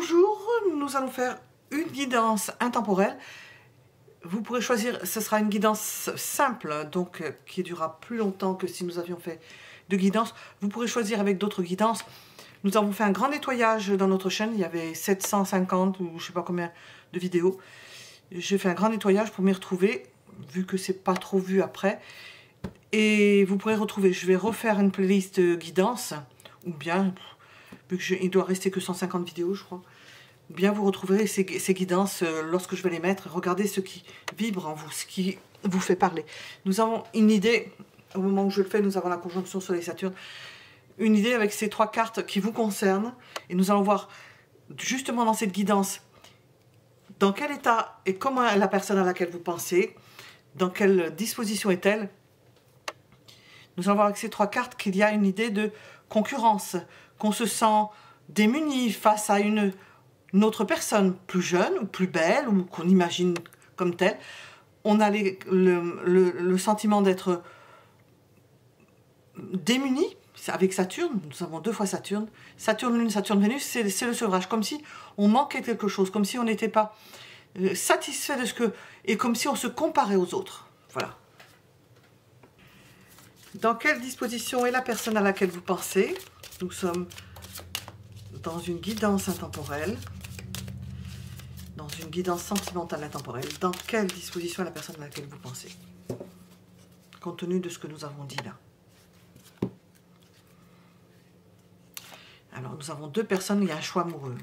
Bonjour, nous allons faire une guidance intemporelle. Vous pourrez choisir, ce sera une guidance simple, donc qui durera plus longtemps que si nous avions fait de guidance. Vous pourrez choisir avec d'autres guidances. Nous avons fait un grand nettoyage dans notre chaîne, il y avait 750 ou je sais pas combien de vidéos. J'ai fait un grand nettoyage pour m'y retrouver, vu que c'est pas trop vu après. Et vous pourrez retrouver, je vais refaire une playlist guidance, ou bien, vu qu'il doit rester que 150 vidéos, je crois. Ou bien vous retrouverez ces guidances lorsque je vais les mettre. Regardez ce qui vibre en vous, ce qui vous fait parler. Nous avons une idée, au moment où je le fais, nous avons la conjonction Soleil-Saturne. Une idée avec ces 3 cartes qui vous concernent. Et nous allons voir, justement dans cette guidance, dans quel état et comment est la personne à laquelle vous pensez, dans quelle disposition est-elle. Nous allons voir avec ces 3 cartes qu'il y a une idée de concurrence, qu'on se sent démuni face à une autre personne plus jeune ou plus belle ou qu'on imagine comme telle. On a le sentiment d'être démuni avec Saturne. Nous avons 2 fois Saturne. Saturne Lune, Saturne Vénus, c'est le sevrage. Comme si on manquait quelque chose, comme si on n'était pas satisfait de ce que... Et comme si on se comparait aux autres. Voilà. Dans quelle disposition est la personne à laquelle vous pensez? Nous sommes dans une guidance intemporelle, dans une guidance sentimentale intemporelle. Dans quelle disposition est la personne à laquelle vous pensez? Compte tenu de ce que nous avons dit là. Alors, nous avons 2 personnes, il y a un choix amoureux.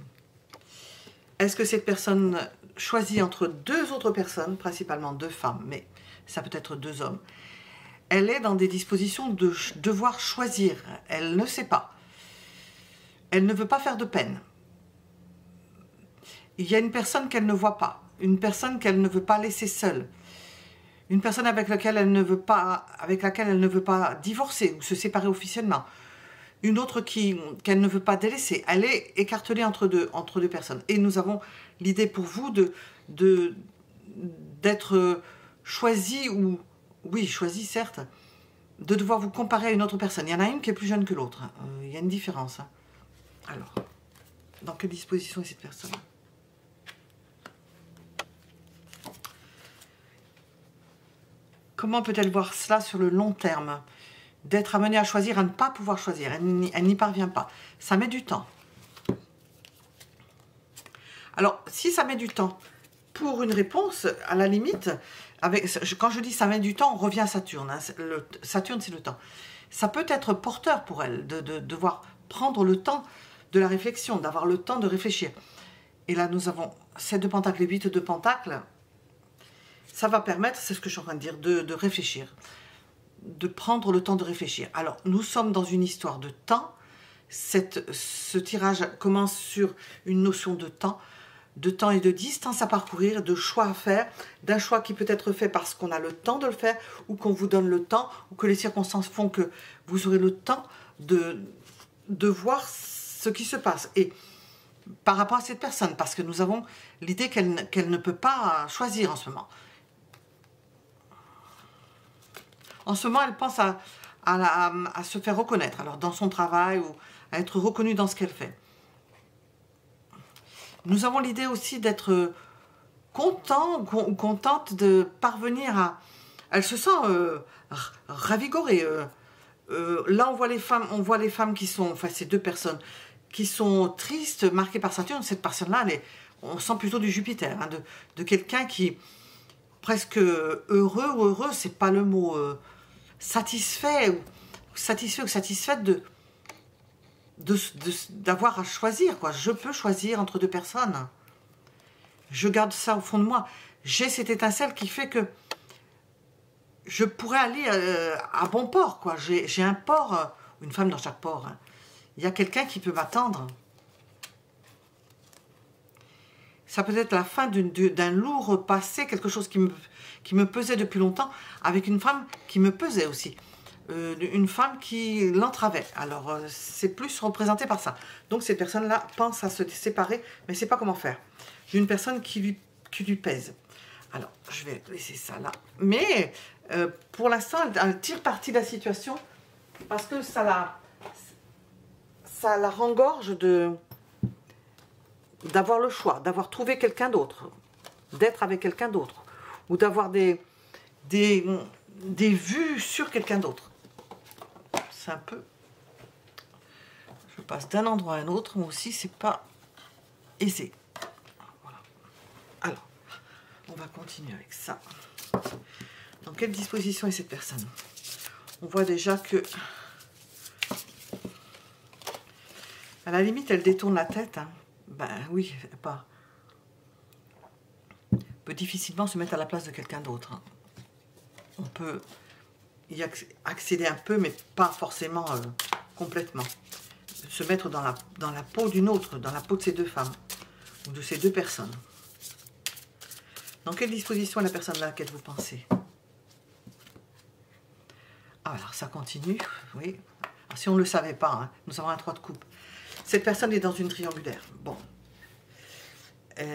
Est-ce que cette personne choisit entre 2 autres personnes, principalement 2 femmes, mais ça peut être 2 hommes? Elle est dans des dispositions de devoir choisir. Elle ne sait pas. Elle ne veut pas faire de peine. Il y a une personne qu'elle ne voit pas. Une personne qu'elle ne veut pas laisser seule. Une personne avec laquelle elle ne veut pas divorcer ou se séparer officiellement. Une autre qu'elle ne veut pas délaisser. Elle est écartelée entre deux personnes. Et nous avons l'idée pour vous d'être choisi ou... Oui, choisi, certes, de devoir vous comparer à une autre personne. Il y en a une qui est plus jeune que l'autre. Il y a une différence. Alors, dans quelle disposition est cette personne? Comment peut-elle voir cela sur le long terme? D'être amenée à choisir, à ne pas pouvoir choisir. Elle n'y parvient pas. Ça met du temps. Alors, si ça met du temps, pour une réponse, à la limite... quand je dis ça met du temps, on revient à Saturne. Hein, Saturne, c'est le temps. Ça peut être porteur pour elle de devoir prendre le temps de la réflexion, d'avoir le temps de réfléchir. Et là, nous avons 7 de Pentacle et 8 de Pentacle. Ça va permettre, c'est ce que je suis en train de dire, de réfléchir. De prendre le temps de réfléchir. Alors, nous sommes dans une histoire de temps. Ce tirage commence sur une notion de temps et de distance à parcourir, de choix à faire, d'un choix qui peut être fait parce qu'on a le temps de le faire, ou qu'on vous donne le temps, ou que les circonstances font que vous aurez le temps de voir ce qui se passe. Et par rapport à cette personne, parce que nous avons l'idée qu'elle ne peut pas choisir en ce moment. En ce moment, elle pense à se faire reconnaître, alors dans son travail, ou à être reconnue dans ce qu'elle fait. Nous avons l'idée aussi d'être content ou contente de parvenir à... Elle se sent ravigorée. Là, on voit les femmes qui sont... Enfin, ces 2 personnes qui sont tristes, marquées par Saturne. Cette personne-là, on sent plutôt du Jupiter, hein, de quelqu'un qui... presque heureux ou heureux, c'est pas le mot... satisfait ou satisfaite d'avoir à choisir, quoi. Je peux choisir entre 2 personnes. Je garde ça au fond de moi. J'ai cette étincelle qui fait que je pourrais aller à bon port, quoi. J'ai un port, une femme dans chaque port. Hein. Il y a quelqu'un qui peut m'attendre. Ça peut être la fin d'un lourd passé, quelque chose qui me pesait depuis longtemps, avec une femme qui me pesait aussi. Une femme qui l'entravait. Alors, c'est plus représenté par ça. Donc, cette personne-là pense à se séparer, mais ne sait pas comment faire. D'une personne qui lui pèse. Alors, je vais laisser ça là. Mais, pour l'instant, elle tire parti de la situation parce que ça la rengorge d'avoir le choix, d'avoir trouvé quelqu'un d'autre, d'être avec quelqu'un d'autre, ou d'avoir des vues sur quelqu'un d'autre. C'est un peu... Je passe d'un endroit à un autre, moi aussi, c'est pas aisé. Voilà. Alors, on va continuer avec ça. Dans quelle disposition est cette personne? On voit déjà que, à la limite, elle détourne la tête. Hein. Ben oui, pas. Peut difficilement se mettre à la place de quelqu'un d'autre. Hein. On peut y accéder un peu, mais pas forcément complètement. Se mettre dans la peau d'une autre, dans la peau de ces deux femmes, ou de ces deux personnes. Dans quelle disposition est la personne à laquelle vous pensez? Ah, alors ça continue, oui. Alors, si on ne le savait pas, hein, nous avons un 3 de coupe. Cette personne est dans une triangulaire. Bon.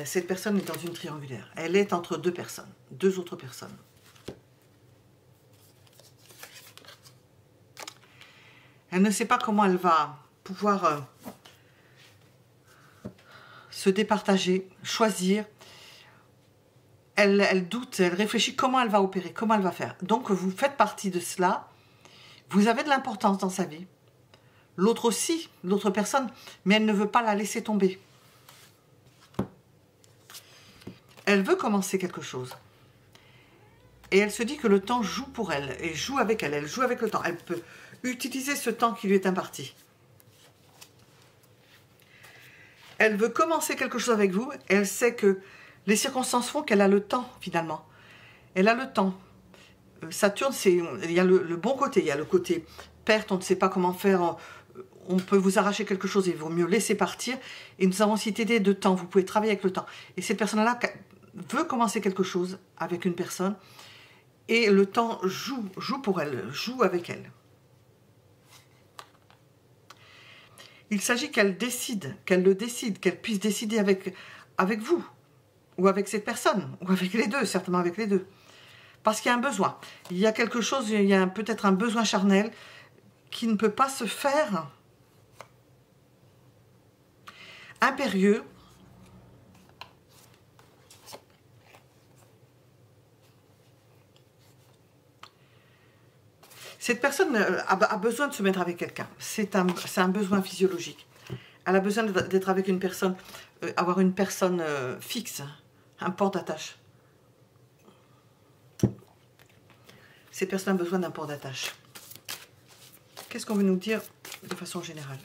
Cette personne est dans une triangulaire. Elle est entre deux personnes, deux autres personnes. Elle ne sait pas comment elle va pouvoir se départager, choisir. Elle doute, elle réfléchit comment elle va opérer, comment elle va faire. Donc vous faites partie de cela. Vous avez de l'importance dans sa vie. L'autre aussi, l'autre personne, mais elle ne veut pas la laisser tomber. Elle veut commencer quelque chose. Et elle se dit que le temps joue pour elle, et joue avec elle. Elle joue avec le temps. Elle peut utiliser ce temps qui lui est imparti. Elle veut commencer quelque chose avec vous. Et elle sait que les circonstances font qu'elle a le temps, finalement. Elle a le temps. Saturne, il y a le bon côté. Il y a le côté perte, on ne sait pas comment faire. On peut vous arracher quelque chose et il vaut mieux laisser partir. Et nous avons cette idée de temps. Vous pouvez travailler avec le temps. Et cette personne-là veut commencer quelque chose avec une personne. Et le temps joue pour elle, joue avec elle. Il s'agit qu'elle décide, qu'elle puisse décider avec vous, ou avec cette personne, ou avec les deux, certainement avec les deux. Parce qu'il y a un besoin. Il y a quelque chose, il y a peut-être un besoin charnel qui ne peut pas se faire impérieux. Cette personne a besoin de se mettre avec quelqu'un. C'est un besoin physiologique. Elle a besoin d'être avec une personne, avoir une personne fixe, un port d'attache. Cette personne a besoin d'un port d'attache. Qu'est-ce qu'on veut nous dire de façon générale?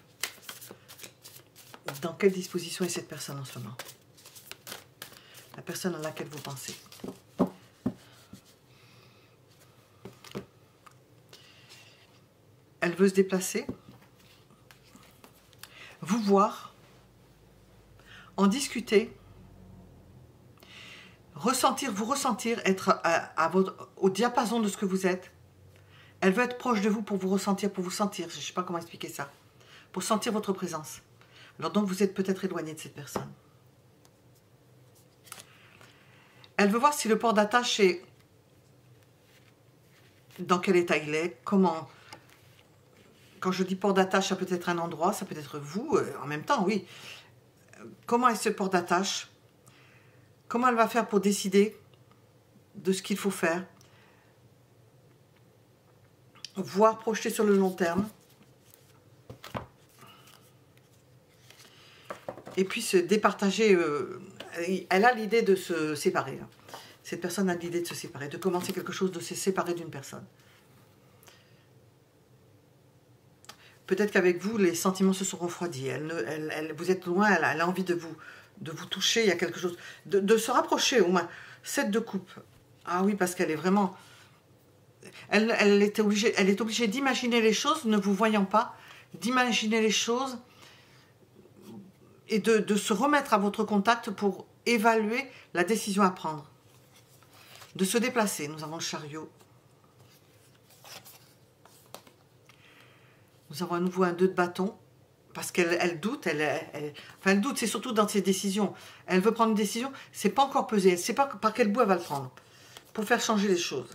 Dans quelle disposition est cette personne en ce moment? La personne à laquelle vous pensez. Elle veut se déplacer, vous voir, en discuter, vous ressentir, être au diapason de ce que vous êtes. Elle veut être proche de vous pour vous ressentir, pour vous sentir. Je ne sais pas comment expliquer ça. Pour sentir votre présence. Alors donc vous êtes peut-être éloigné de cette personne. Elle veut voir si le port d'attache est... Dans quel état il est, comment... Quand je dis port d'attache, ça peut être un endroit, ça peut être vous, en même temps, oui. Comment est ce port d'attache? Comment elle va faire pour décider de ce qu'il faut faire? Voir projeter sur le long terme. Et puis se départager. Elle a l'idée de se séparer. Cette personne a l'idée de se séparer, de commencer quelque chose, de se séparer d'une personne. Peut-être qu'avec vous, les sentiments se sont refroidis. Vous êtes loin, elle a envie de vous toucher. Il y a quelque chose. De se rapprocher au moins. 7 de coupe. Ah oui, parce qu'elle est vraiment... Elle est obligée d'imaginer les choses, ne vous voyant pas. D'imaginer les choses et de se remettre à votre contact pour évaluer la décision à prendre. De se déplacer. Nous avons le chariot. Nous avons à nouveau un 2 de bâton, parce qu'elle doute, elle doute, c'est surtout dans ses décisions. Elle veut prendre une décision, c'est pas encore pesé, elle ne sait pas par quel bout elle va le prendre, pour faire changer les choses.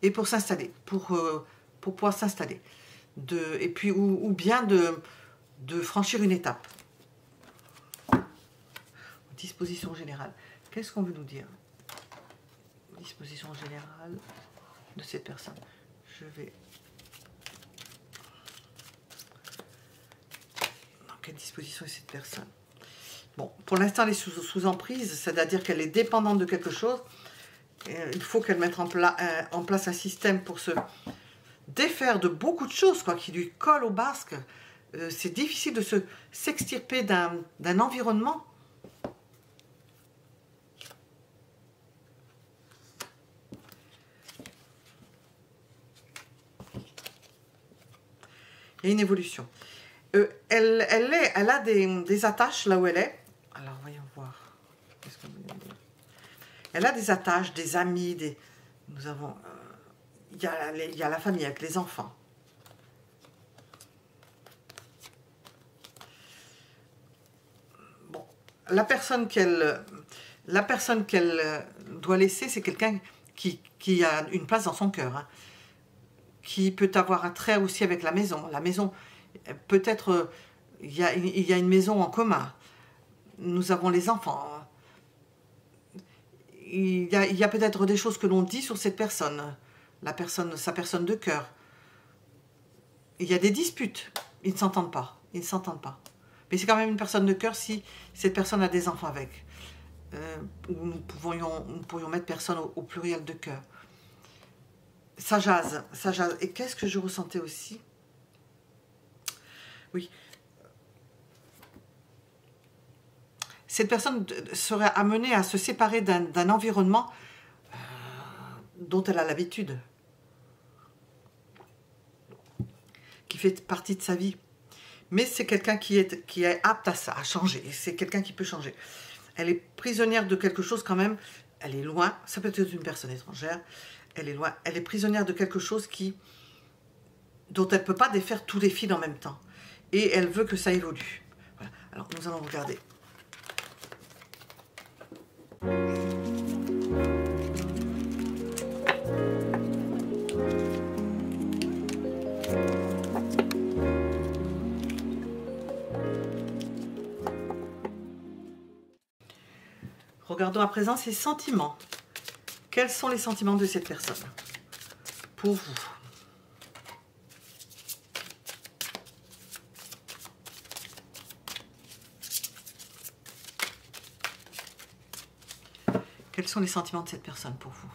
Et pour s'installer, pour pouvoir s'installer. Et puis, ou bien de franchir une étape. disposition générale. Qu'est-ce qu'on veut nous dire? Disposition générale de cette personne. Je vais... Dans quelle disposition est cette personne? Bon, pour l'instant, elle est sous emprise, c'est-à-dire qu'elle est dépendante de quelque chose. Il faut qu'elle mette en place un système pour se défaire de beaucoup de choses, quoi, qui lui collent au basque. C'est difficile de s'extirper d'un environnement. Il y a une évolution. Elle a des attaches là où elle est. Alors, voyons voir. Qu'est-ce qu'on veut dire? Elle a des attaches, des amis, nous avons... il y a la famille avec les enfants. Bon, la personne qu'elle doit laisser, c'est quelqu'un qui a une place dans son cœur, hein, qui peut avoir un trait aussi avec la maison. La maison, peut-être, il y a une maison en commun. Nous avons les enfants. Il y a peut-être des choses que l'on dit sur cette personne, sa personne de cœur. Il y a des disputes. Ils ne s'entendent pas. Ils ne s'entendent pas. Mais c'est quand même une personne de cœur si cette personne a des enfants avec. Nous pourrions mettre personne au pluriel de cœur. Ça jase, ça jase. Et qu'est-ce que je ressentais aussi? Oui. Cette personne serait amenée à se séparer d'un environnement dont elle a l'habitude, qui fait partie de sa vie. Mais c'est quelqu'un qui est apte à changer. C'est quelqu'un qui peut changer. Elle est prisonnière de quelque chose quand même. Elle est loin. Ça peut être une personne étrangère. Elle est loin. Elle est prisonnière de quelque chose dont elle ne peut pas défaire tous les fils en même temps. Et elle veut que ça évolue. Voilà. Alors, nous allons regarder. Regardons à présent ses sentiments. Quels sont les sentiments de cette personne pour vous? Quels sont les sentiments de cette personne pour vous?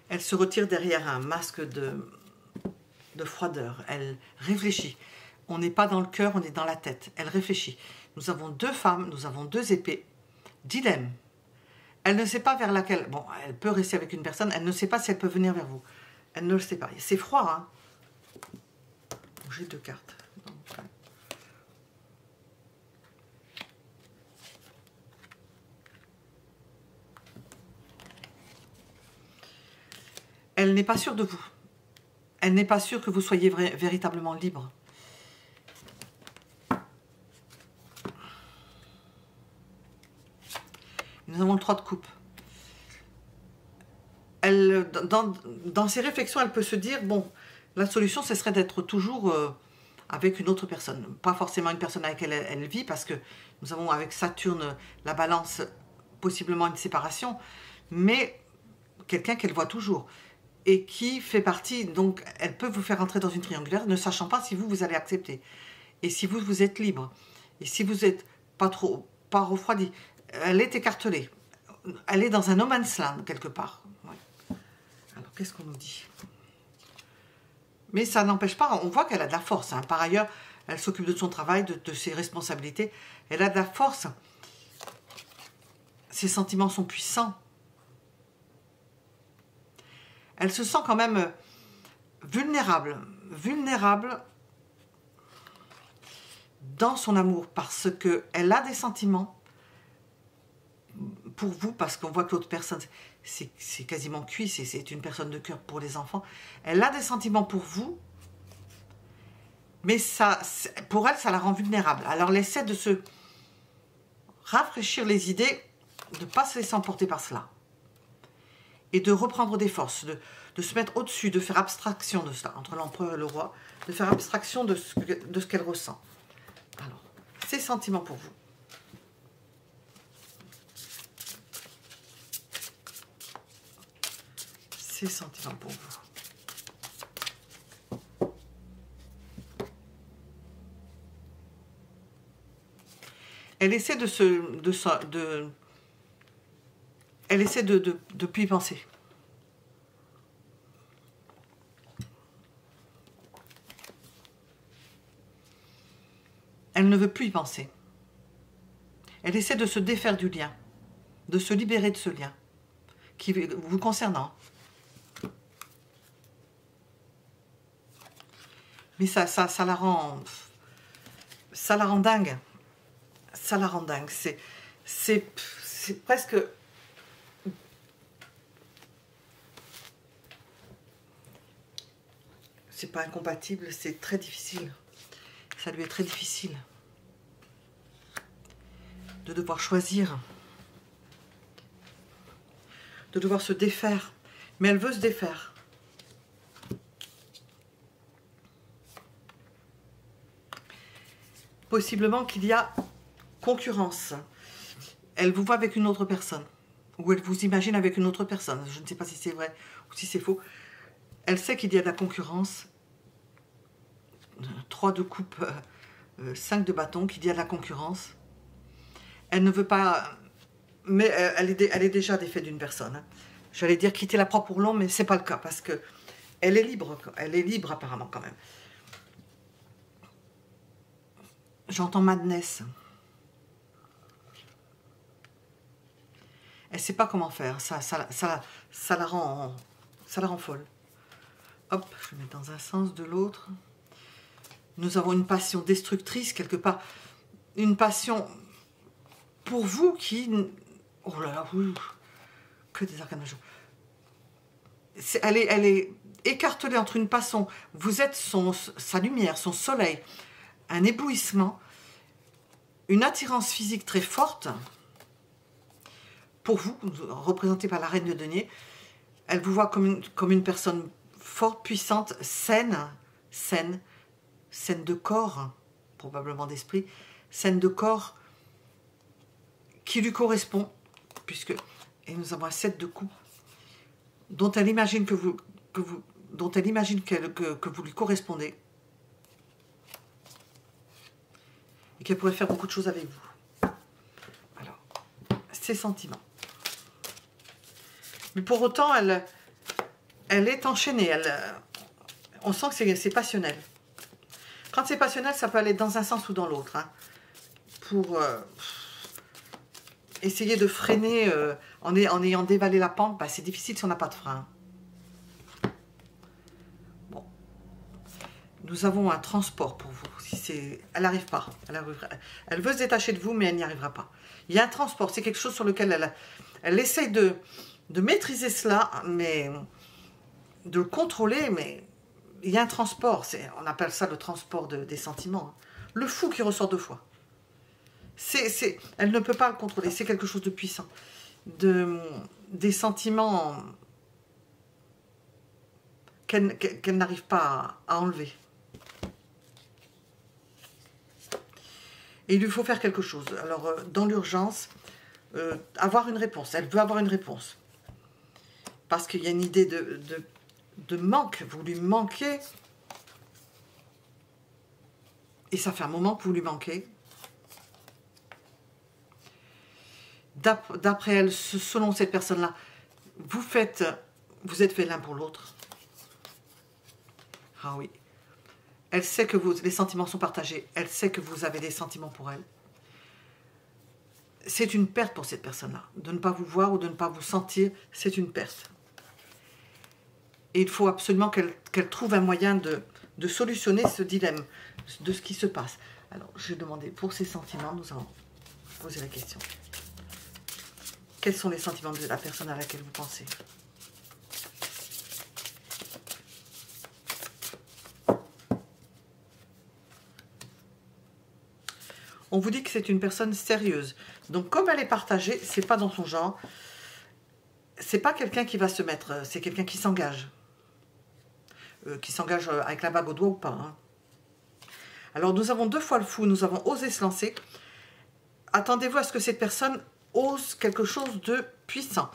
Elle se retire derrière un masque de froideur. Elle réfléchit. On n'est pas dans le cœur, on est dans la tête. Elle réfléchit. Nous avons deux femmes, nous avons deux épées. Dilemme. Elle ne sait pas vers laquelle... Bon, elle peut rester avec une personne, elle ne sait pas si elle peut venir vers vous. Elle ne le sait pas. C'est froid, hein? J'ai deux cartes. Donc, elle n'est pas sûre de vous. Elle n'est pas sûre que vous soyez véritablement libre. Nous avons le 3 de coupe. Dans ses réflexions, elle peut se dire, bon, la solution, ce serait d'être toujours avec une autre personne. Pas forcément une personne avec laquelle elle vit, parce que nous avons avec Saturne, la balance, possiblement une séparation, mais quelqu'un qu'elle voit toujours. Et qui fait partie, donc elle peut vous faire entrer dans une triangulaire, ne sachant pas si vous allez accepter. Et si vous êtes libre. Et si vous n'êtes pas refroidi. Elle est écartelée. Elle est dans un no man's land, quelque part. Ouais. Alors, qu'est-ce qu'on nous dit? Mais ça n'empêche pas, on voit qu'elle a de la force. Hein. Par ailleurs, elle s'occupe de son travail, de ses responsabilités. Elle a de la force. Ses sentiments sont puissants. Elle se sent quand même vulnérable. Vulnérable dans son amour, parce qu'elle a des sentiments pour vous, parce qu'on voit que l'autre personne, c'est quasiment cuit, c'est une personne de cœur pour les enfants. Elle a des sentiments pour vous, mais ça, pour elle, ça la rend vulnérable. Alors, elle essaie de se rafraîchir les idées, de ne pas se laisser emporter par cela. Et de reprendre des forces, de se mettre au-dessus, de faire abstraction de cela, entre l'empereur et le roi, de faire abstraction de ce qu'elle ressent. Alors, ces sentiments pour vous. Ces sentiments pour vous. Elle essaie elle essaie de plus y penser. Elle ne veut plus y penser. Elle essaie de se défaire du lien, de se libérer de ce lien qui vous concernant. Mais ça la rend dingue. Ça la rend dingue. C'est presque... C'est pas incompatible, c'est très difficile. Ça lui est très difficile de devoir choisir, de devoir se défaire. Mais elle veut se défaire. Possiblement qu'il y a concurrence. Elle vous voit avec une autre personne. Ou elle vous imagine avec une autre personne. Je ne sais pas si c'est vrai ou si c'est faux. Elle sait qu'il y a de la concurrence. 3 de coupe, 5 de bâton, qu'il y a de la concurrence. Elle ne veut pas... Mais elle est déjà défaite d'une personne. J'allais dire quitter la proie pour l'ombre, mais ce n'est pas le cas. Parce que elle est libre. Elle est libre apparemment quand même. J'entends madness. Elle ne sait pas comment faire. Ça la rend folle. Hop, je vais mettre dans un sens, de l'autre. Nous avons une passion destructrice, quelque part. Une passion pour vous qui... Oh là là, que des arcanes majeurs. Elle est écartelée entre une passion. Vous êtes sa lumière, son soleil. Un éblouissement. Une attirance physique très forte. Pour vous, représentée par la reine de denier. Elle vous voit comme une personne forte, puissante, saine de corps, probablement d'esprit, saine de corps qui lui correspond, puisque, et nous avons un 7 de coupe, dont elle imagine que vous lui correspondez, et qu'elle pourrait faire beaucoup de choses avec vous. Alors, ses sentiments. Mais pour autant, elle est enchaînée, on sent que c'est passionnel. Quand c'est passionnel, ça peut aller dans un sens ou dans l'autre. Hein, pour essayer de freiner en ayant dévalé la pente, bah, c'est difficile si on n'a pas de frein. Bon. Nous avons un transport pour vous. Elle n'arrive pas. Elle veut se détacher de vous, mais elle n'y arrivera pas. Il y a un transport. C'est quelque chose sur lequel elle essaye de maîtriser cela, mais de le contrôler, mais... Il y a un transport, on appelle ça le transport des sentiments. Le fou qui ressort 2 fois. Elle ne peut pas le contrôler, c'est quelque chose de puissant. Des sentiments qu'elle n'arrive pas à enlever. Et il lui faut faire quelque chose. Alors, dans l'urgence, avoir une réponse. Elle veut avoir une réponse. Parce qu'il y a une idée de manque, vous lui manquez, et ça fait un moment que vous lui manquez. D'après elle, selon cette personne-là, vous êtes fait l'un pour l'autre. Ah oui. Elle sait que les sentiments sont partagés, elle sait que vous avez des sentiments pour elle. C'est une perte pour cette personne-là. De ne pas vous voir ou de ne pas vous sentir, c'est une perte. Et il faut absolument qu'elle trouve un moyen de solutionner ce dilemme, de ce qui se passe. Alors, je vais demander pour ces sentiments, nous allons poser la question. Quels sont les sentiments de la personne à laquelle vous pensez? On vous dit que c'est une personne sérieuse. Donc, comme elle est partagée, c'est pas dans son genre. C'est pas quelqu'un qui va se mettre, c'est quelqu'un qui s'engage. qui s'engage avec la bague au doigt ou pas. Hein. Alors, nous avons 2 fois le fou, nous avons osé se lancer. Attendez-vous à ce que cette personne ose quelque chose de puissant.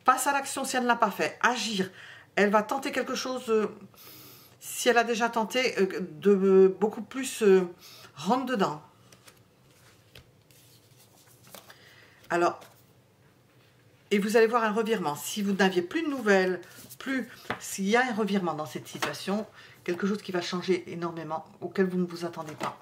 Passe à l'action si elle ne l'a pas fait. Agir. Elle va tenter quelque chose, si elle a déjà tenté, de beaucoup plus rentre dedans. Alors, et vous allez voir un revirement. Si vous n'aviez plus de nouvelles, s'il y a un revirement dans cette situation, quelque chose qui va changer énormément, auquel vous ne vous attendez pas.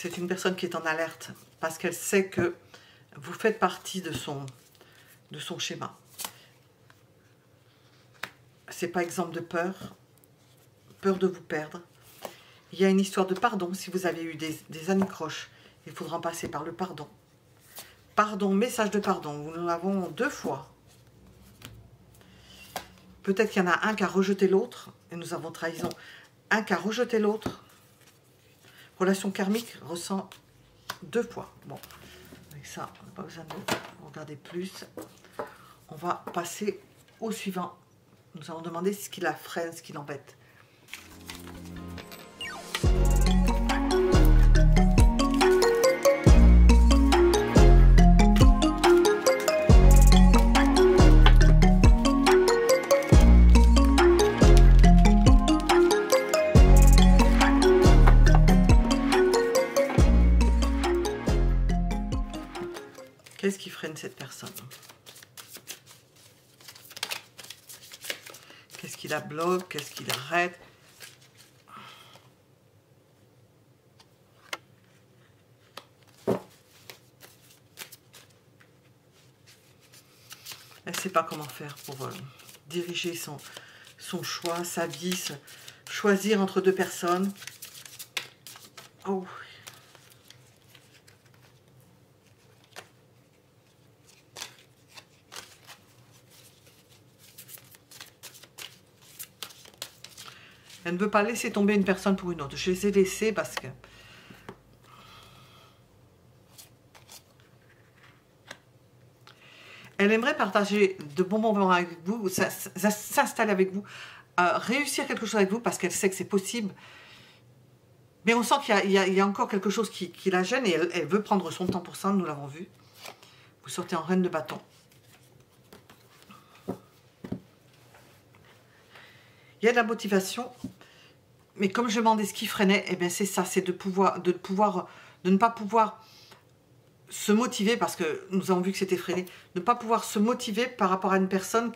C'est une personne qui est en alerte parce qu'elle sait que vous faites partie de son schéma. C'est pas exemple de peur de vous perdre. Il y a une histoire de pardon. Si vous avez eu des anicroches, il faudra en passer par le pardon. Pardon, message de pardon. Nous l'avons 2 fois. Peut-être qu'il y en a un qui a rejeté l'autre, et nous avons trahison. Un qui a rejeté l'autre. Relation karmique ressent 2 fois. Bon, avec ça, on n'a pas besoin de regarder plus. On va passer au suivant. Nous allons demander ce qui la freine, ce qui l'embête. Qu'est-ce qui freine cette personne? Qu'est-ce qui la bloque? Qu'est-ce qui l'arrête? Elle ne sait pas comment faire pour diriger son choix, sa vie, choisir entre 2 personnes. Oh. Elle ne veut pas laisser tomber une personne pour une autre. Je les ai laissés parce que... Elle aimerait partager de bons moments avec vous, s'installer avec vous, réussir quelque chose avec vous parce qu'elle sait que c'est possible. Mais on sent qu'il y a encore quelque chose qui la gêne et elle veut prendre son temps pour ça, nous l'avons vu. Vous sortez en reine de bâton. Il y a de la motivation, mais comme je demandais ce qui freinait, eh bien c'est ça, c'est de ne pas pouvoir se motiver, parce que nous avons vu que c'était freiné, ne pas pouvoir se motiver par rapport à une personne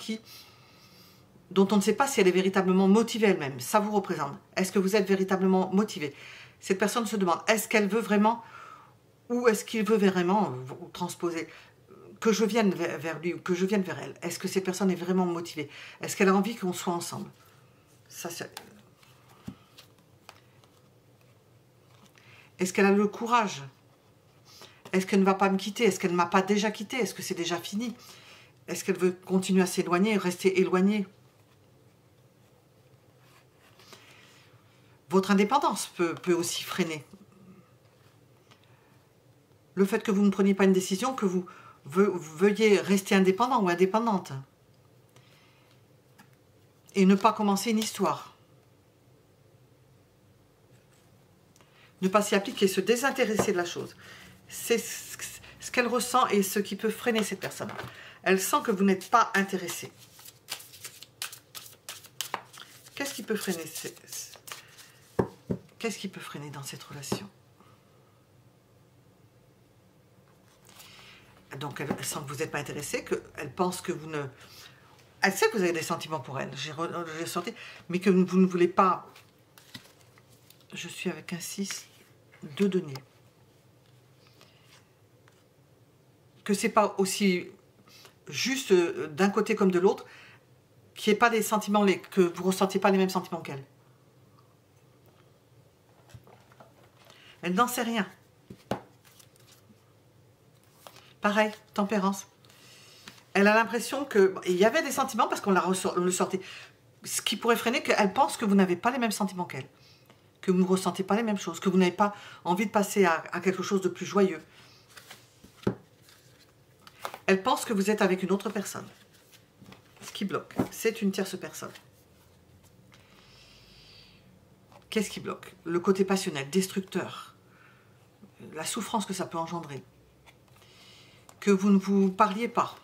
dont on ne sait pas si elle est véritablement motivée elle-même. Ça vous représente. Est-ce que vous êtes véritablement motivé? Cette personne se demande, est-ce qu'elle veut vraiment, ou est-ce qu'il veut vraiment, ou transposer, que je vienne vers lui, ou que je vienne vers elle? Est-ce que cette personne est vraiment motivée? Est-ce qu'elle a envie qu'on soit ensemble? Ça, est-ce qu'elle a le courage? Est-ce qu'elle ne va pas me quitter? Est-ce qu'elle ne m'a pas déjà quitté? Est-ce que c'est déjà fini? Est-ce qu'elle veut continuer à s'éloigner, rester éloignée? Votre indépendance peut aussi freiner. Le fait que vous ne preniez pas une décision, que vous veuillez rester indépendant ou indépendante. Et ne pas commencer une histoire. Ne pas s'y appliquer, se désintéresser de la chose. C'est ce qu'elle ressent et ce qui peut freiner cette personne. Elle sent que vous n'êtes pas intéressé. Qu'est-ce qui peut freiner Qu'est-ce qui peut freiner dans cette relation? Donc elle sent que vous n'êtes pas intéressé, qu'elle pense que vous ne... Elle sait que vous avez des sentiments pour elle, j'ai ressenti, mais que vous ne voulez pas... Je suis avec un 6 de denier. Que c'est pas aussi juste d'un côté comme de l'autre, qu'il n'y ait pas des sentiments, que vous ne ressentiez pas les mêmes sentiments qu'elle. Elle n'en sait rien. Pareil, tempérance. Elle a l'impression que... Il y avait des sentiments parce qu'on le sortait. Ce qui pourrait freiner qu'elle pense que vous n'avez pas les mêmes sentiments qu'elle. Que vous ne ressentez pas les mêmes choses. Que vous n'avez pas envie de passer à quelque chose de plus joyeux. Elle pense que vous êtes avec une autre personne. Ce qui bloque, c'est une tierce personne. Qu'est-ce qui bloque? Le côté passionnel, destructeur. La souffrance que ça peut engendrer. Que vous ne vous parliez pas.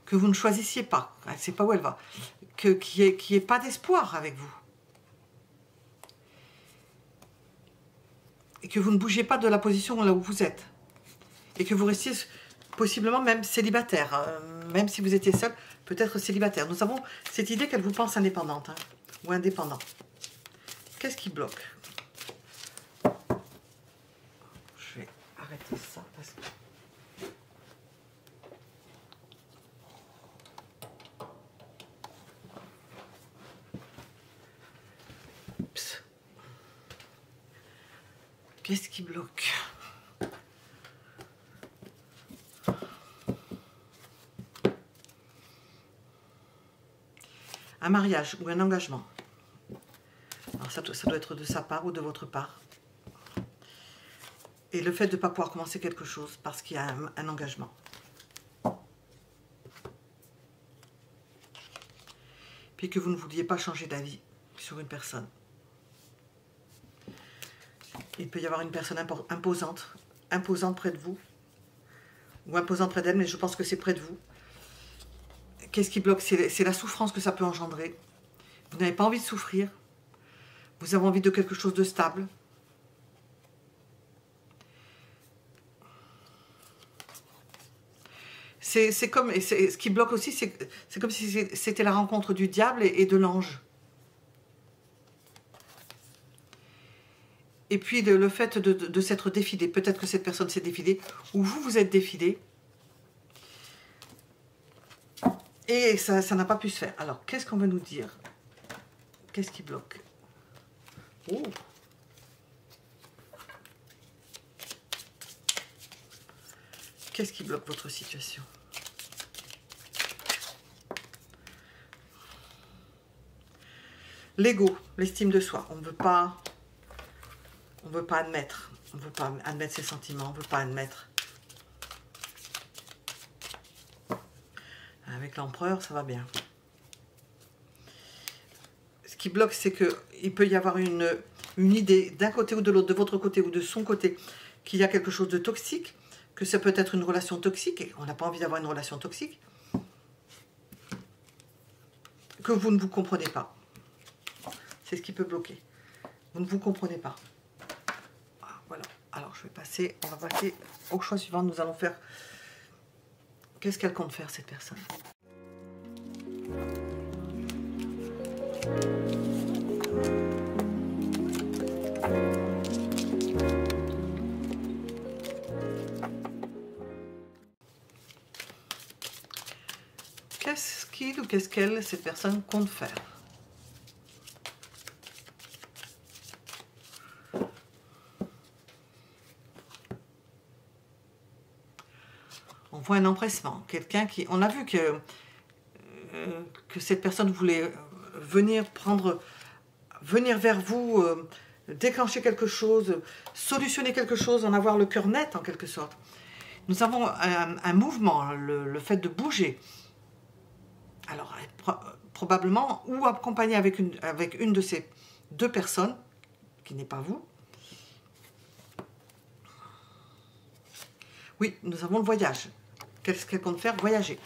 Que vous ne choisissiez pas. Elle ne sait pas où elle va. Qu'il n'y ait pas d'espoir avec vous. Et que vous ne bougiez pas de la position là où vous êtes. Et que vous restiez possiblement même célibataire. Même si vous étiez seul, peut-être célibataire. Nous avons cette idée qu'elle vous pense indépendante. Ou indépendant. Qu'est-ce qui bloque? Je vais arrêter ça parce que... Qu'est-ce qui bloque? Un mariage ou un engagement. Alors ça doit être de sa part ou de votre part. Et le fait de ne pas pouvoir commencer quelque chose parce qu'il y a un engagement. Puis que vous ne vouliez pas changer d'avis sur une personne. Il peut y avoir une personne imposante près de vous. Ou imposante près d'elle, mais je pense que c'est près de vous. Qu'est-ce qui bloque? C'est la souffrance que ça peut engendrer. Vous n'avez pas envie de souffrir. Vous avez envie de quelque chose de stable. C'est comme... Et ce qui bloque aussi, c'est comme si c'était la rencontre du diable et de l'ange. Et puis le fait de s'être défilé. Peut-être que cette personne s'est défilée. Ou vous êtes défilé. Et ça n'a pas pu se faire. Alors, qu'est-ce qu'on veut nous dire? Qu'est-ce qui bloque? Oh. Qu'est-ce qui bloque votre situation? L'ego, l'estime de soi. On ne veut pas admettre. On ne veut pas admettre ses sentiments. On ne veut pas admettre. Avec l'empereur, ça va bien. Ce qui bloque, c'est qu'il peut y avoir une idée d'un côté ou de l'autre, de votre côté ou de son côté, qu'il y a quelque chose de toxique, que ça peut être une relation toxique, et on n'a pas envie d'avoir une relation toxique, que vous ne vous comprenez pas. C'est ce qui peut bloquer. Vous ne vous comprenez pas. Voilà. Alors, on va passer au choix suivant. Nous allons faire... Qu'est-ce qu'elle compte faire, cette personne? Qu'est-ce qu'il ou qu'est-ce qu'elle, cette personne, compte faire? On voit un empressement, quelqu'un qui... On a vu que cette personne voulait venir vers vous, déclencher quelque chose, solutionner quelque chose, en avoir le cœur net en quelque sorte. Nous avons un mouvement, le fait de bouger. Alors, probablement, ou accompagné avec une de ces deux personnes, qui n'est pas vous. Oui, nous avons le voyage. Qu'est-ce qu'elle compte faire? Voyager.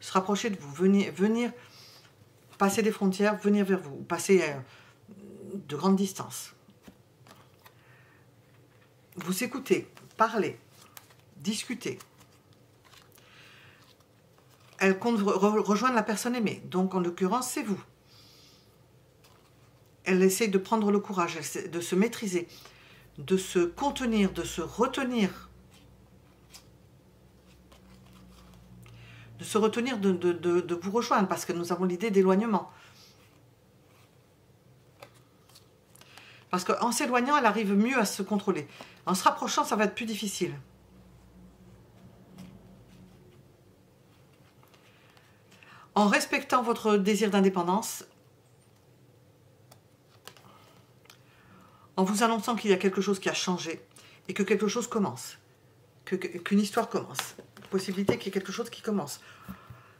Se rapprocher de vous, venir passer des frontières, venir vers vous, passer de grandes distances. Vous écoutez, parler, discuter. Elle compte rejoindre la personne aimée, donc en l'occurrence c'est vous. Elle essaie de prendre le courage, de se maîtriser, de se contenir, de se retenir. De se retenir de vous rejoindre, parce que nous avons l'idée d'éloignement. Parce qu'en s'éloignant, elle arrive mieux à se contrôler. En se rapprochant, ça va être plus difficile. En respectant votre désir d'indépendance, en vous annonçant qu'il y a quelque chose qui a changé et que quelque chose commence, qu'une histoire commence, possibilité qu'il y ait quelque chose qui commence.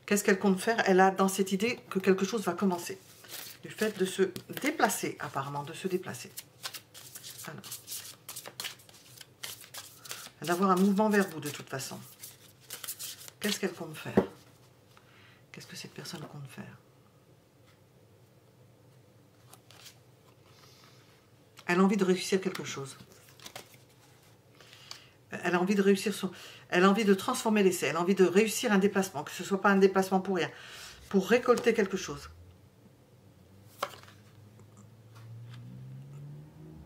Qu'est-ce qu'elle compte faire? Elle a dans cette idée que quelque chose va commencer. Du fait de se déplacer, apparemment, de se déplacer. Alors, d'avoir un mouvement vers vous de toute façon. Qu'est-ce qu'elle compte faire? Qu'est-ce que cette personne compte faire? Elle a envie de réussir quelque chose. Elle a envie de réussir son... Elle a envie de transformer l'essai. Elle a envie de réussir un déplacement. Que ce ne soit pas un déplacement pour rien. Pour récolter quelque chose.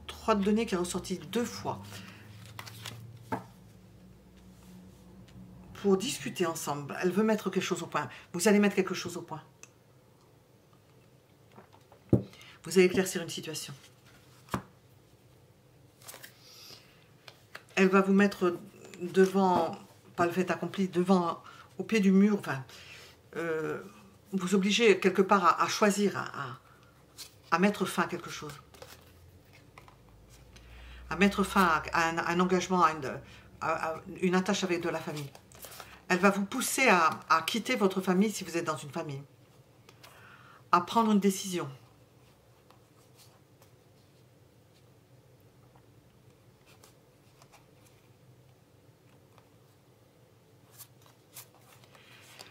3 de denier qui est ressorti 2 fois. Pour discuter ensemble. Elle veut mettre quelque chose au point. Vous allez mettre quelque chose au point. Vous allez éclaircir une situation. Elle va vous mettre devant, pas le fait accompli, devant, au pied du mur, enfin, vous obligez quelque part à choisir, à mettre fin à quelque chose. À mettre fin à un engagement, à une attache avec de la famille. Elle va vous pousser à quitter votre famille si vous êtes dans une famille. À prendre une décision.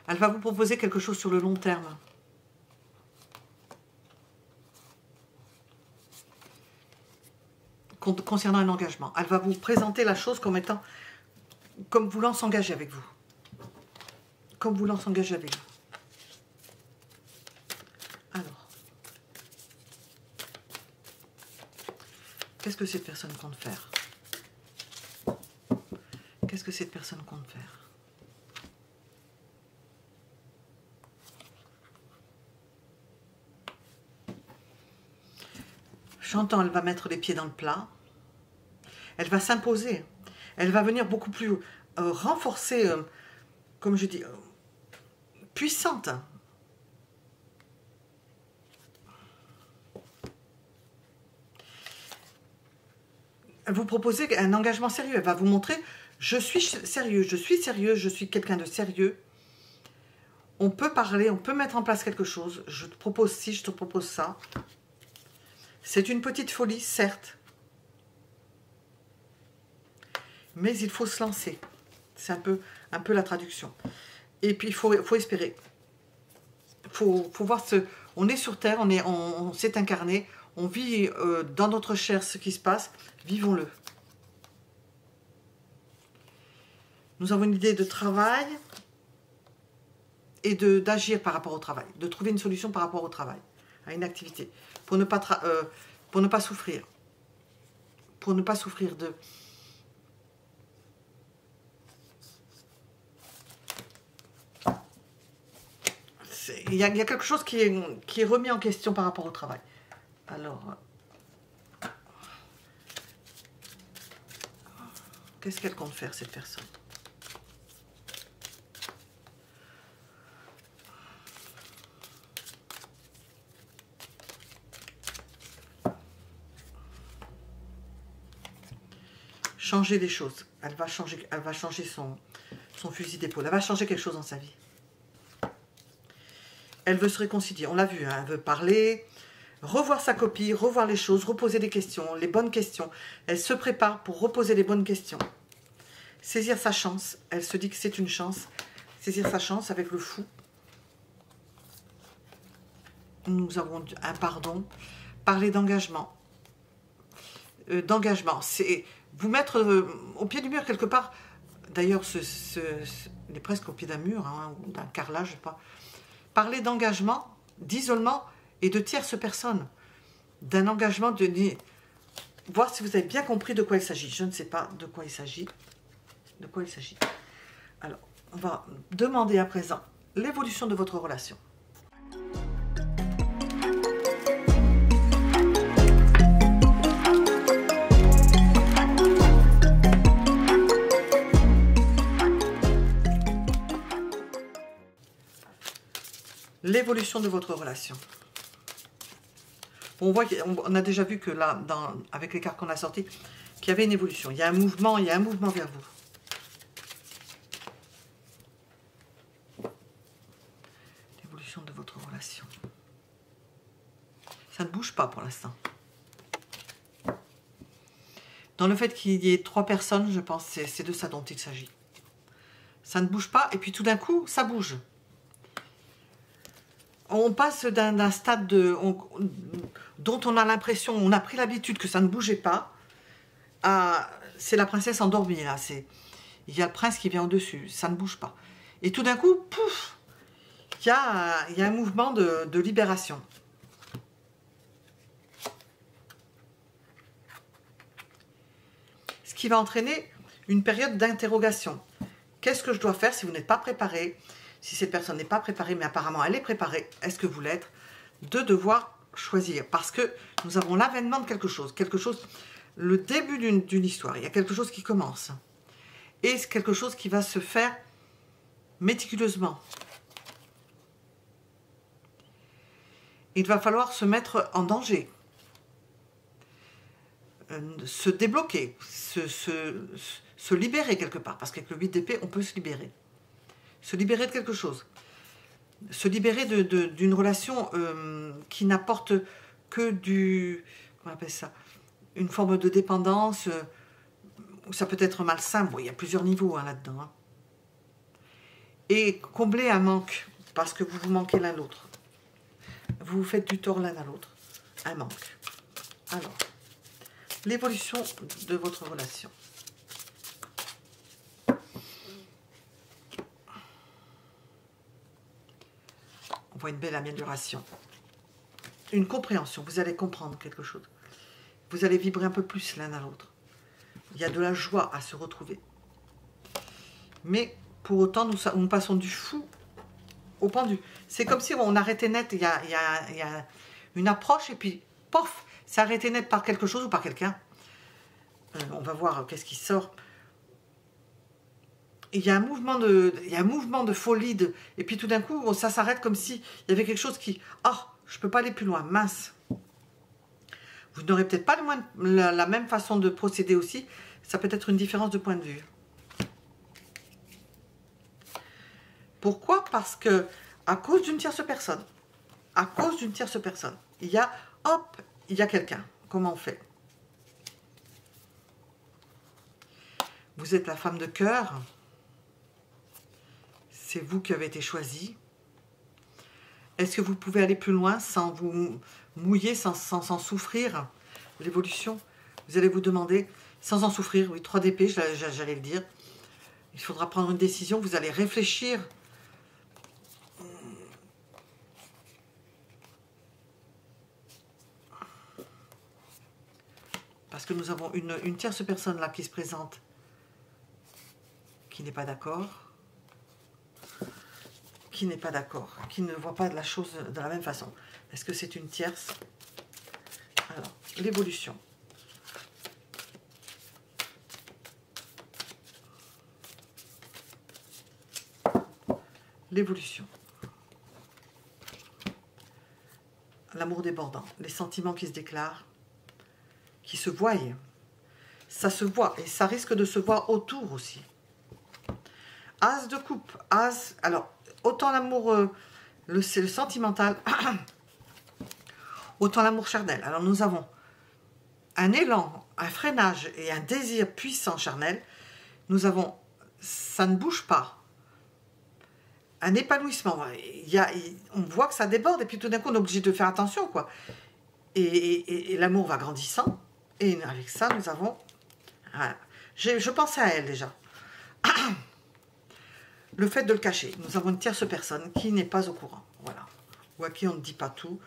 Elle va vous proposer quelque chose sur le long terme. Concernant un engagement. Elle va vous présenter la chose comme étant, comme voulant s'engager avec vous. Comme voulant s'engager avec vous. Alors. Qu'est-ce que cette personne compte faire? Qu'est-ce que cette personne compte faire? J'entends, elle va mettre les pieds dans le plat. Elle va s'imposer. Elle va venir beaucoup plus renforcée, comme je dis, puissante. Elle vous propose un engagement sérieux. Elle va vous montrer, je suis sérieux, je suis sérieux, je suis quelqu'un de sérieux. On peut parler, on peut mettre en place quelque chose. Je te propose ci, je te propose ça. C'est une petite folie, certes. Mais il faut se lancer. C'est un peu la traduction. Et puis, il faut espérer. Faut voir ce... On est sur Terre, on s'est incarné. On vit dans notre chair ce qui se passe. Vivons-le. Nous avons une idée de travail et d'agir par rapport au travail. De trouver une solution par rapport au travail, à une activité. Pour ne pas souffrir. Pour ne pas souffrir de... Il y a quelque chose qui est remis en question par rapport au travail. Alors, qu'est-ce qu'elle compte faire, cette personne? Changer des choses. Elle va changer son fusil d'épaule. Elle va changer quelque chose dans sa vie. Elle veut se réconcilier. On l'a vu, hein, elle veut parler, revoir sa copie, revoir les choses, reposer des questions, les bonnes questions. Elle se prépare pour reposer les bonnes questions. Saisir sa chance. Elle se dit que c'est une chance. Saisir sa chance avec le fou. Nous avons un pardon. Parler d'engagement. C'est vous mettre au pied du mur quelque part. D'ailleurs, il est presque au pied d'un mur, hein, ou d'un carrelage, je sais pas. Parler d'engagement, d'isolement et de tierces personnes. D'un engagement de... Voir si vous avez bien compris de quoi il s'agit. Je ne sais pas de quoi il s'agit. De quoi il s'agit. Alors, on va demander à présent l'évolution de votre relation. l'évolution de votre relation. On voit qu'on a déjà vu que là, avec les cartes qu'on a sorties, qu'il y avait une évolution. Il y a un mouvement vers vous. L'évolution de votre relation. Ça ne bouge pas pour l'instant. Dans le fait qu'il y ait 3 personnes, je pense que c'est de ça dont il s'agit. Ça ne bouge pas, et puis tout d'un coup, ça bouge. On passe d'un stade dont on a l'impression, on a pris l'habitude que ça ne bougeait pas, à c'est la princesse endormie, là. Il y a le prince qui vient au-dessus, ça ne bouge pas. Et tout d'un coup, pouf, il y a un mouvement de libération. Ce qui va entraîner une période d'interrogation. Qu'est-ce que je dois faire si vous n'êtes pas préparé? Si cette personne n'est pas préparée, mais apparemment elle est préparée, est-ce que vous l'êtes? De devoir choisir. Parce que nous avons l'avènement de quelque chose, le début d'une histoire. Il y a quelque chose qui commence. Et c'est quelque chose qui va se faire méticuleusement. Il va falloir se mettre en danger. Se débloquer, se libérer quelque part. Parce qu'avec le 8 d'épée, on peut se libérer. Se libérer de quelque chose. Se libérer d'une relation qui n'apporte que comment on appelle ça, une forme de dépendance, ça peut être malsain. Bon, il y a plusieurs niveaux là-dedans. Hein. Et combler un manque, parce que vous vous manquez l'un l'autre. Vous vous faites du tort l'un à l'autre. Un manque. Alors, l'évolution de votre relation. On voit une belle amélioration. Une compréhension. Vous allez comprendre quelque chose. Vous allez vibrer un peu plus l'un à l'autre. Il y a de la joie à se retrouver. Mais pour autant, nous passons du fou au pendu. C'est comme si on arrêtait net. Il y a une approche et puis, pof, c'est arrêté net par quelque chose ou par quelqu'un. On va voir qu'est-ce qui sort. Il y a un mouvement de folie, et puis tout d'un coup, ça s'arrête comme s'il y avait quelque chose qui... Ah, je ne peux pas aller plus loin, mince. Vous n'aurez peut-être pas la même façon de procéder aussi. Ça peut être une différence de point de vue. Pourquoi? Parce que, à cause d'une tierce personne, il y a, hop, il y a quelqu'un. Comment on fait? Vous êtes la femme de cœur. C'est vous qui avez été choisie. Est-ce que vous pouvez aller plus loin sans vous mouiller, sans souffrir l'évolution? Vous allez vous demander, sans en souffrir, oui, 3 d'épée, j'allais le dire. Il faudra prendre une décision, vous allez réfléchir. Parce que nous avons une tierce personne là qui se présente, qui n'est pas d'accord. Qui n'est pas d'accord, qui ne voit pas de la chose de la même façon. Est-ce que c'est une tierce? Alors, l'évolution. L'évolution. L'amour débordant, les sentiments qui se déclarent, qui se voient. Ça se voit, et ça risque de se voir autour aussi. As de coupe, as... Alors, autant l'amour, c'est le sentimental, autant l'amour charnel. Alors nous avons un élan, un freinage et un désir puissant charnel. Nous avons, ça ne bouge pas, un épanouissement. On voit que ça déborde et puis tout d'un coup on est obligé de faire attention, quoi. Et l'amour va grandissant. Et avec ça nous avons, voilà. Je pense à elle déjà. Le fait de le cacher. Nous avons une tierce personne qui n'est pas au courant. Voilà. Ou à qui on ne dit pas tout.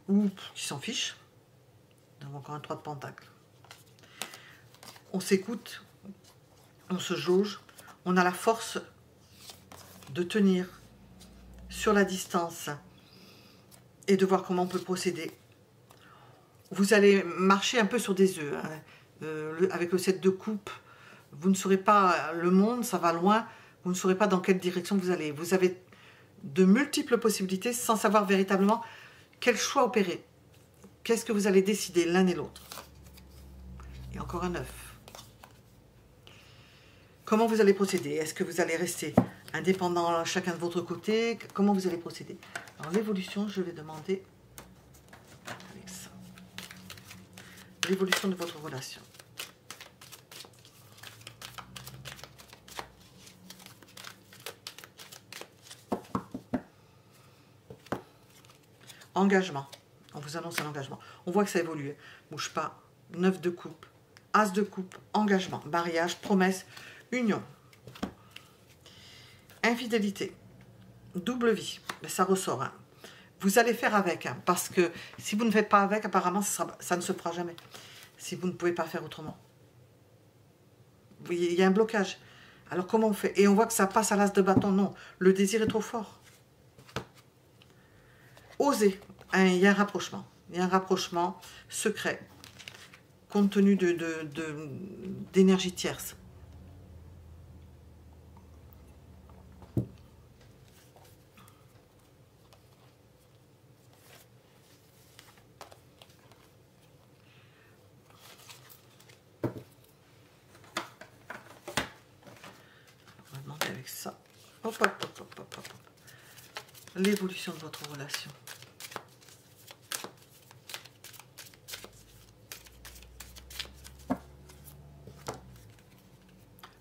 Ou qui s'en fiche. Nous avons encore un 3 de pentacle. On s'écoute. On se jauge. On a la force de tenir sur la distance. Et de voir comment on peut procéder. Vous allez marcher un peu sur des œufs. Hein. Avec le 7 de coupe. Vous ne saurez pas le monde. Ça va loin. Vous ne saurez pas dans quelle direction vous allez. Vous avez de multiples possibilités sans savoir véritablement quel choix opérer. Qu'est-ce que vous allez décider l'un et l'autre? Et encore un 9. Comment vous allez procéder? Est-ce que vous allez rester indépendant chacun de votre côté? Comment vous allez procéder? Alors l'évolution, je vais demander avec ça. L'évolution de votre relation. Engagement. On vous annonce un engagement. On voit que ça évolue. Bouge pas. 9 de coupe. As de coupe. Engagement. Mariage. Promesse. Union. Infidélité. Double vie. Mais ça ressort. Hein. Vous allez faire avec. Hein, parce que si vous ne faites pas avec, apparemment, ça ne se fera jamais. Si vous ne pouvez pas faire autrement. Vous voyez, il y a un blocage. Alors comment on fait? Et on voit que ça passe à l'as de bâton. Non. Le désir est trop fort. Osez. Il y a un rapprochement. Il y a un rapprochement secret. Compte tenu d'énergie tierce. On va demander avec ça. Hop, hop, hop, hop, hop, hop. L'évolution de votre relation.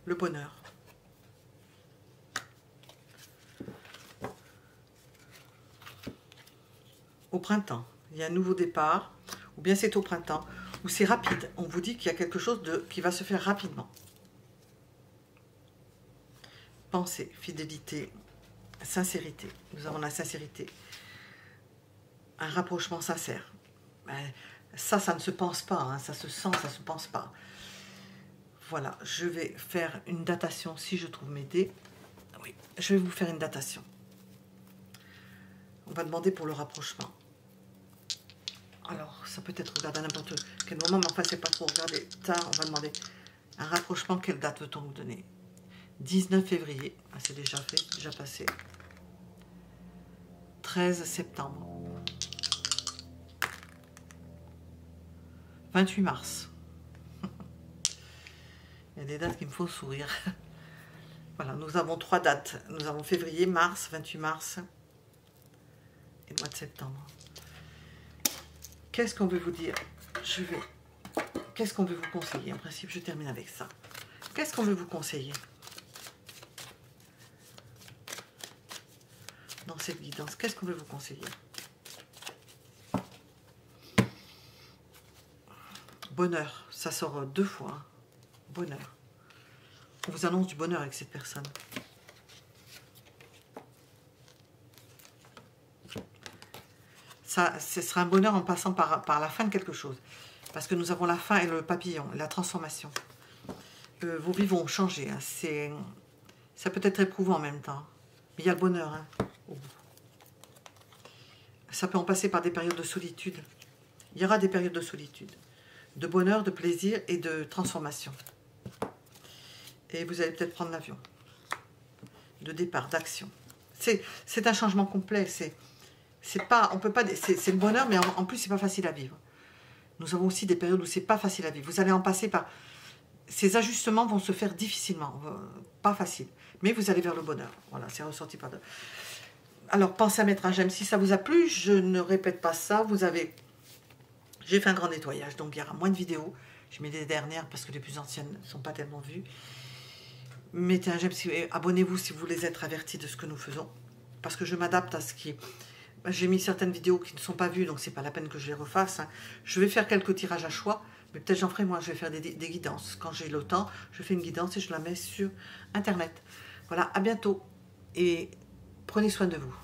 Le bonheur. Au printemps, il y a un nouveau départ, ou bien c'est au printemps, ou c'est rapide. On vous dit qu'il y a quelque chose qui va se faire rapidement. Pensée, fidélité, sincérité. Nous avons la sincérité. Un rapprochement sincère. Ça ne se pense pas, hein, ça se sent, ça ne se pense pas. Voilà, je vais faire une datation si je trouve mes dés. Oui, je vais vous faire une datation. On va demander pour le rapprochement. Alors, ça peut être regardé à n'importe quel moment, mais enfin, c'est pas trop regardé tard. On va demander un rapprochement. Quelle date veut-on vous donner? 19 février. Ah, c'est déjà fait, c'est déjà passé. 13 septembre. 28 mars. Il y a des dates qui me font sourire. Voilà, nous avons 3 dates. Nous avons février, mars, 28 mars et le mois de septembre. Qu'est-ce qu'on veut vous dire? Qu'est-ce qu'on veut vous conseiller? En principe, je termine avec ça. Qu'est-ce qu'on veut vous conseiller dans cette guidance? Qu'est-ce qu'on veut vous conseiller? Bonheur, ça sort 2 fois. Hein. Bonheur. On vous annonce du bonheur avec cette personne. Ça, ce sera un bonheur en passant par la fin de quelque chose. Parce que nous avons la fin et le papillon, la transformation. Vos vies vont changer. Hein. Ça peut être éprouvant en même temps. Mais il y a le bonheur. Hein, au bout. Ça peut en passer par des périodes de solitude. Il y aura des périodes de solitude. De bonheur, de plaisir et de transformation. Et vous allez peut-être prendre l'avion. De départ, d'action. C'est un changement complet. C'est pas, on peut pas, c'est le bonheur, mais en plus, c'est pas facile à vivre. Nous avons aussi des périodes où c'est pas facile à vivre. Vous allez en passer par... Ces ajustements vont se faire difficilement. Pas facile. Mais vous allez vers le bonheur. Voilà, c'est ressorti par deux. Alors, pensez à mettre un j'aime si ça vous a plu. Je ne répète pas ça. J'ai fait un grand nettoyage, donc il y aura moins de vidéos. Je mets les dernières parce que les plus anciennes ne sont pas tellement vues. Mettez un j'aime, abonnez-vous si vous voulez être avertis de ce que nous faisons. Parce que je m'adapte à ce qui... J'ai mis certaines vidéos qui ne sont pas vues, donc c'est pas la peine que je les refasse. Hein. Je vais faire quelques tirages à choix, mais peut-être j'en ferai moi. Je vais faire des guidances. Quand j'ai le temps, je fais une guidance et je la mets sur Internet. Voilà, à bientôt et prenez soin de vous.